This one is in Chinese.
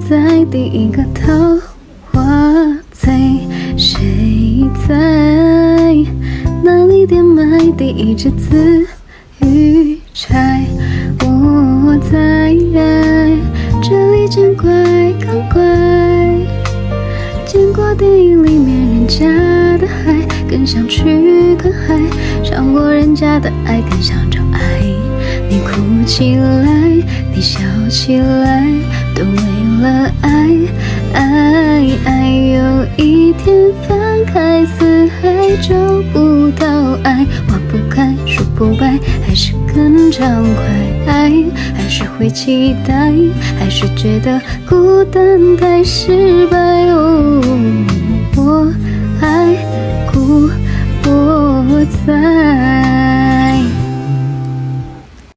在第一个桃花醉？谁在哪里点埋第一只紫玉钗？我在这里见怪更怪，见过电影里面人家的海，更想去看海，尝过人家的爱，更想找爱。你哭起来，你笑起来，都为了爱。有一天翻开四海找不到爱，花不开，树不白，还是更畅快。还是会期待，还是觉得孤单太失败。我爱故我在。